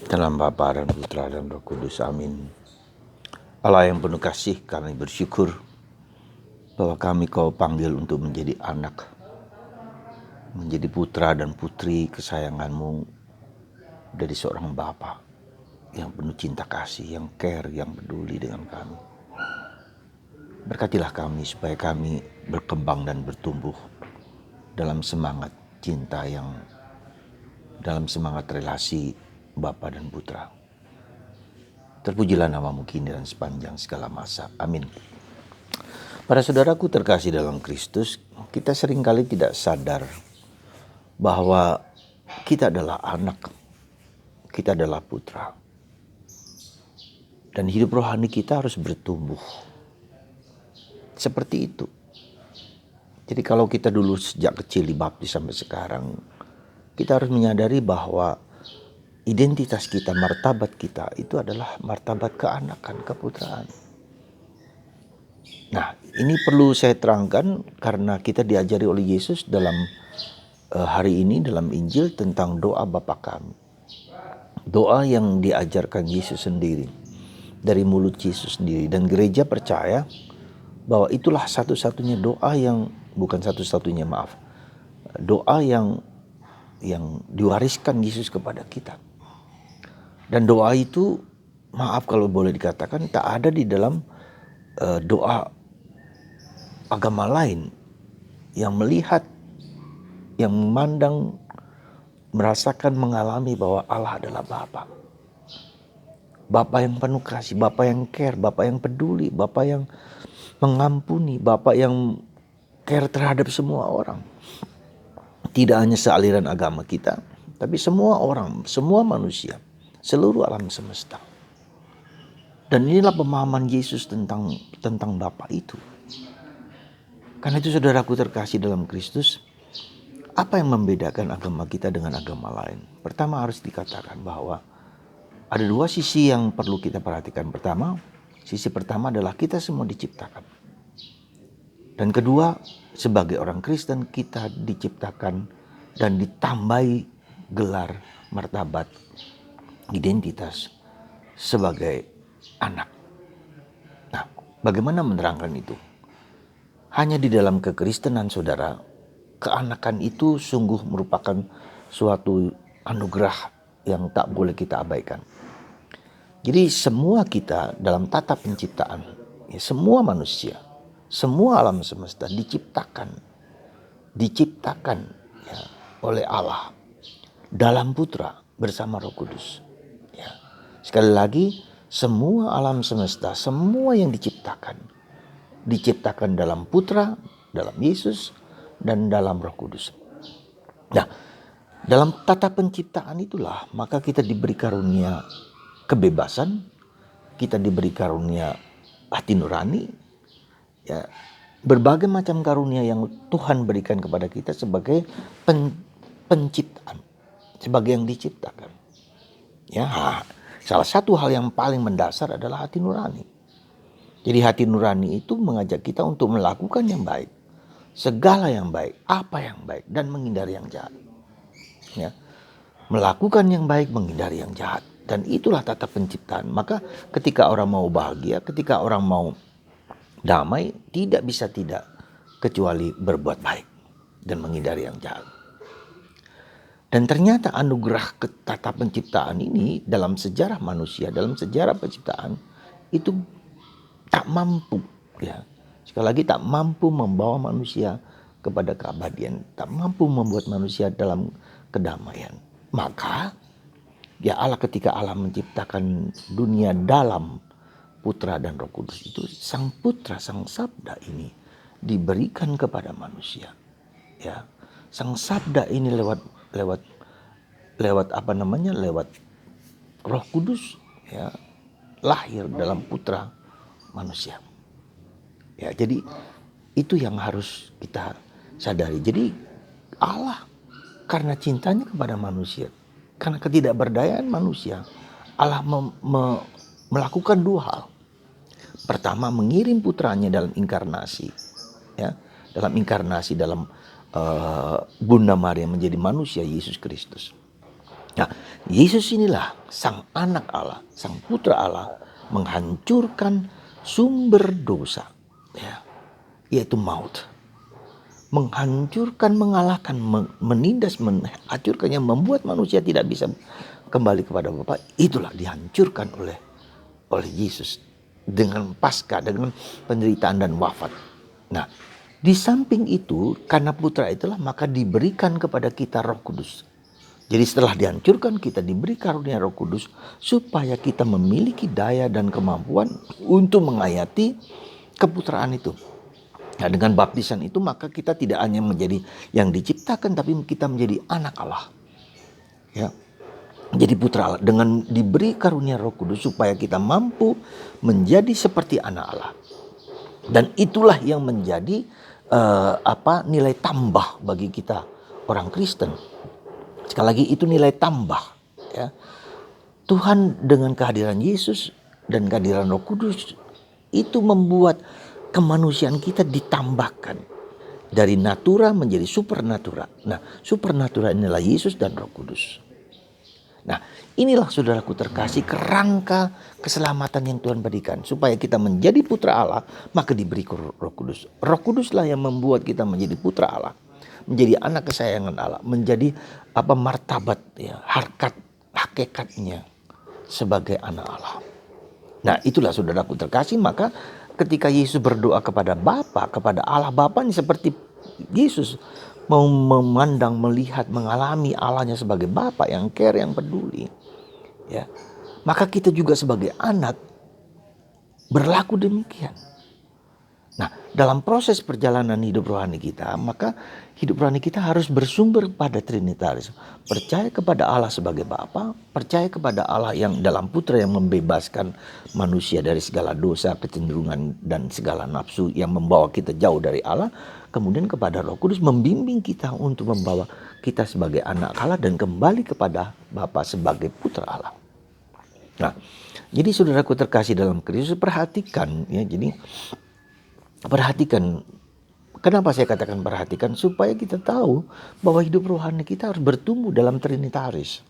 Dalam Bapa dan Putra dan Roh Kudus, amin. Allah yang penuh kasih, kami bersyukur bahwa kami Kau panggil untuk menjadi anak, menjadi putra dan putri kesayangan-Mu dari seorang Bapa yang penuh cinta kasih, yang care, yang peduli dengan kami. Berkatilah kami supaya kami berkembang dan bertumbuh dalam semangat cinta dalam semangat relasi Bapa dan Putra. Terpujilah namamu kini dan sepanjang segala masa. Amin. Para saudaraku terkasih dalam Kristus, kita seringkali tidak sadar bahwa kita adalah anak, kita adalah putra. Dan hidup rohani kita harus bertumbuh. Seperti itu. Jadi kalau kita dulu sejak kecil dibaptis sampai sekarang, kita harus menyadari bahwa identitas kita, martabat kita itu adalah martabat keanakan, keputraan. Nah, ini perlu saya terangkan karena kita diajari oleh Yesus dalam hari ini dalam Injil tentang doa Bapa kami. Doa yang diajarkan Yesus sendiri, dari mulut Yesus sendiri. Dan gereja percaya bahwa itulah satu-satunya doa yang, bukan satu-satunya maaf, doa yang diwariskan Yesus kepada kita. Dan doa itu, maaf kalau boleh dikatakan, tak ada di dalam doa agama lain yang melihat, yang memandang, merasakan, mengalami bahwa Allah adalah Bapa. Bapa yang penuh kasih, Bapa yang care, Bapa yang peduli, Bapa yang mengampuni, Bapa yang care terhadap semua orang. Tidak hanya sealiran agama kita, tapi semua orang, semua manusia, seluruh alam semesta. Dan inilah pemahaman Yesus tentang Bapa itu. Karena itu saudaraku terkasih dalam Kristus, apa yang membedakan agama kita dengan agama lain? Pertama harus dikatakan bahwa ada dua sisi yang perlu kita perhatikan. Sisi pertama adalah kita semua diciptakan. Dan kedua, sebagai orang Kristen kita diciptakan dan ditambahi gelar, martabat, identitas sebagai anak. Nah, bagaimana menerangkan itu? Hanya di dalam kekristenan saudara, keanakan itu sungguh merupakan suatu anugerah yang tak boleh kita abaikan. Jadi semua kita dalam tata penciptaan, ya, semua manusia, semua alam semesta diciptakan ya, oleh Allah dalam Putra bersama Roh Kudus. Ya. Sekali lagi, semua alam semesta, semua yang diciptakan dalam Putra, dalam Yesus, dan dalam Roh Kudus. Nah, dalam tata penciptaan itulah maka kita diberi karunia kebebasan, kita diberi karunia hati nurani, ya, berbagai macam karunia yang Tuhan berikan kepada kita sebagai penciptaan, sebagai yang diciptakan. Ya, salah satu hal yang paling mendasar adalah hati nurani. Jadi hati nurani itu mengajak kita untuk melakukan yang baik, segala yang baik, apa yang baik, dan menghindari yang jahat. Ya, melakukan yang baik, menghindari yang jahat. Dan itulah tata penciptaan. Maka ketika orang mau bahagia, ketika orang mau damai, tidak bisa tidak kecuali berbuat baik dan menghindari yang jahat. Dan ternyata anugerah tata penciptaan ini dalam sejarah manusia, dalam sejarah penciptaan itu tak mampu, ya. Sekali lagi tak mampu membawa manusia kepada keabadian, tak mampu membuat manusia dalam kedamaian. Maka ya Allah, ketika Allah menciptakan dunia dalam Putra dan Roh Kudus itu, Sang Putra, Sang Sabda ini diberikan kepada manusia. Ya, Sang Sabda ini lewat Roh Kudus, ya, lahir dalam Putra manusia. Ya, jadi itu yang harus kita sadari. Jadi Allah karena cintanya kepada manusia, karena ketidakberdayaan manusia, Allah melakukan dua hal. Pertama, mengirim putranya dalam inkarnasi, ya, dalam Bunda Maria menjadi manusia Yesus Kristus. Nah, Yesus inilah sang anak Allah, sang putra Allah, menghancurkan sumber dosa, ya, yaitu maut. Menghancurkan, mengalahkan, menindas, menghancurkannya, membuat manusia tidak bisa kembali kepada Bapa. Itulah dihancurkan oleh Yesus dengan pasca, dengan penderitaan dan wafat. Nah, di samping itu, karena putra itulah maka diberikan kepada kita Roh Kudus. Jadi setelah dihancurkan, kita diberi karunia Roh Kudus supaya kita memiliki daya dan kemampuan untuk menghayati keputraan itu. Nah, dengan baptisan itu maka kita tidak hanya menjadi yang diciptakan, tapi kita menjadi anak Allah. Ya, jadi putra Allah dengan diberi karunia Roh Kudus supaya kita mampu menjadi seperti anak Allah. Dan itulah yang menjadi nilai tambah bagi kita orang Kristen. Sekali lagi itu nilai tambah, ya. Tuhan dengan kehadiran Yesus dan kehadiran Roh Kudus itu membuat kemanusiaan kita ditambahkan dari natura menjadi supernatural. Nah, supernatural inilah Yesus dan Roh Kudus. Nah, inilah saudaraku terkasih kerangka keselamatan yang Tuhan berikan. Supaya kita menjadi putra Allah, maka diberi Roh Kudus. Roh Kuduslah yang membuat kita menjadi putra Allah, menjadi anak kesayangan Allah, menjadi martabat, ya, harkat, hakikatnya sebagai anak Allah. Nah, itulah saudaraku terkasih, maka ketika Yesus berdoa kepada Bapa, kepada Allah Bapanya, seperti Yesus mau memandang, melihat, mengalami Allahnya sebagai Bapa yang care, yang peduli, ya, maka kita juga sebagai anak berlaku demikian. Nah, dalam proses perjalanan hidup rohani kita, maka hidup rohani kita harus bersumber pada Trinitaris. Percaya kepada Allah sebagai Bapa, percaya kepada Allah yang dalam Putra yang membebaskan manusia dari segala dosa, kecenderungan, dan segala nafsu yang membawa kita jauh dari Allah. Kemudian kepada Roh Kudus membimbing kita untuk membawa kita sebagai anak Allah dan kembali kepada Bapa sebagai Putra Allah. Nah, jadi saudaraku terkasih dalam Kristus, perhatikan, ya, jadi perhatikan. Kenapa saya katakan perhatikan? Supaya kita tahu bahwa hidup rohani kita harus bertumbuh dalam Trinitaris.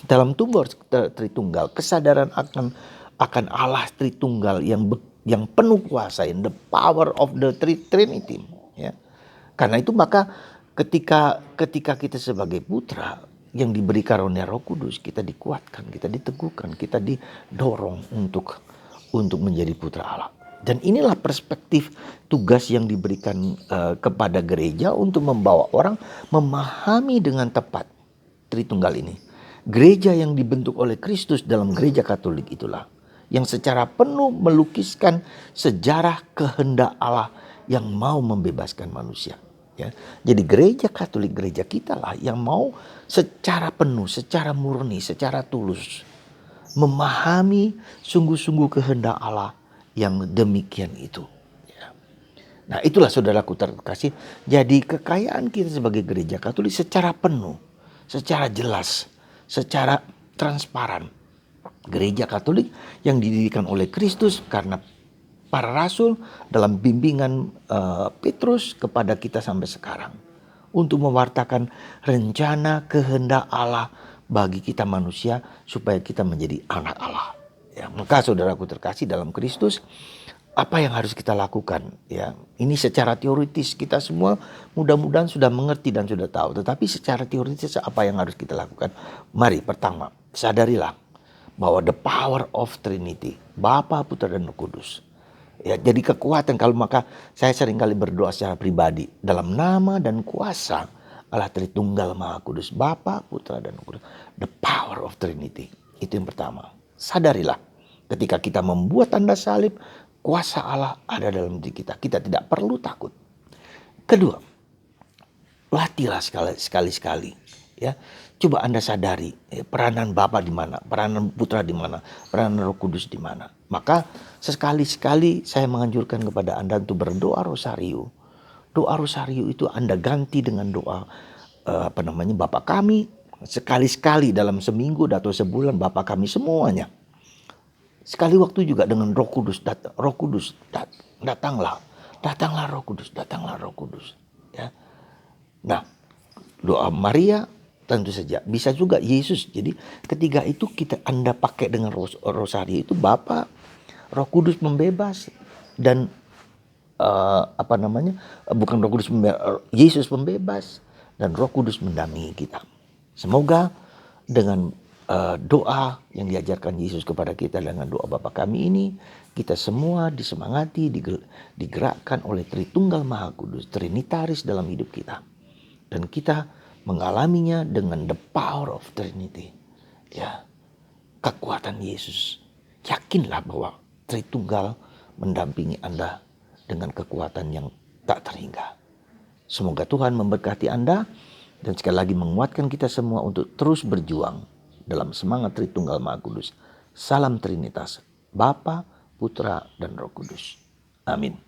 Dalam tumbuh harus Tritunggal. Kesadaran akan Allah Tritunggal yang penuh kuasa, the power of the Trinity. Ya. Karena itu maka ketika kita sebagai putra yang diberi karunia Roh Kudus, kita dikuatkan, kita diteguhkan, kita didorong untuk menjadi putra Allah. Dan inilah perspektif tugas yang diberikan kepada gereja untuk membawa orang memahami dengan tepat Tritunggal ini. Gereja yang dibentuk oleh Kristus dalam gereja Katolik itulah yang secara penuh melukiskan sejarah kehendak Allah yang mau membebaskan manusia. Ya. Jadi gereja Katolik, gereja kita lah yang mau secara penuh, secara murni, secara tulus memahami sungguh-sungguh kehendak Allah yang demikian itu. Ya. Nah, itulah saudaraku terkasih. Jadi kekayaan kita sebagai gereja Katolik secara penuh, secara jelas, secara transparan. Gereja Katolik yang didirikan oleh Kristus karena para rasul dalam bimbingan Petrus kepada kita sampai sekarang. Untuk mewartakan rencana kehendak Allah bagi kita manusia supaya kita menjadi anak Allah. Ya, maka saudaraku terkasih dalam Kristus, apa yang harus kita lakukan? Ya, ini secara teoritis kita semua mudah-mudahan sudah mengerti dan sudah tahu. Tetapi secara teoritis apa yang harus kita lakukan? Mari pertama, sadarilah bahwa the power of Trinity, Bapa, Putra, dan Roh Kudus. Ya, jadi kekuatan, kalau maka saya seringkali berdoa secara pribadi dalam nama dan kuasa Allah Tritunggal Maha Kudus, Bapa, Putra, dan Roh Kudus. The power of Trinity. Itu yang pertama. Sadarilah ketika kita membuat tanda salib, kuasa Allah ada dalam diri kita. Kita tidak perlu takut. Kedua, latihlah sekali-sekali. Ya, coba Anda sadari peranan Bapa di mana, peranan Putra di mana, peranan Roh Kudus di mana. Maka sekali-sekali saya menganjurkan kepada Anda untuk berdoa rosario. Doa rosario itu Anda ganti dengan doa Bapa kami. Sekali-sekali dalam seminggu atau sebulan, Bapa kami semuanya. Sekali waktu juga dengan Roh Kudus, datanglah Roh Kudus, datanglah Roh Kudus. Ya. Nah, doa Maria, Tentu saja. Bisa juga Yesus. Jadi ketiga itu Anda pakai dengan rosari itu Bapa, Roh Kudus membebas, dan bukan Roh Kudus Yesus membebas, dan Roh Kudus mendampingi kita. Semoga dengan doa yang diajarkan Yesus kepada kita dengan doa Bapa kami ini, kita semua disemangati, digerakkan oleh Tritunggal Maha Kudus, Trinitaris dalam hidup kita. Dan kita mengalaminya dengan the power of Trinity. Ya, kekuatan Yesus. Yakinlah bahwa Tritunggal mendampingi Anda dengan kekuatan yang tak terhingga. Semoga Tuhan memberkati Anda dan sekali lagi menguatkan kita semua untuk terus berjuang dalam semangat Tritunggal Maha Kudus. Salam Trinitas, Bapa, Putra, dan Roh Kudus. Amin.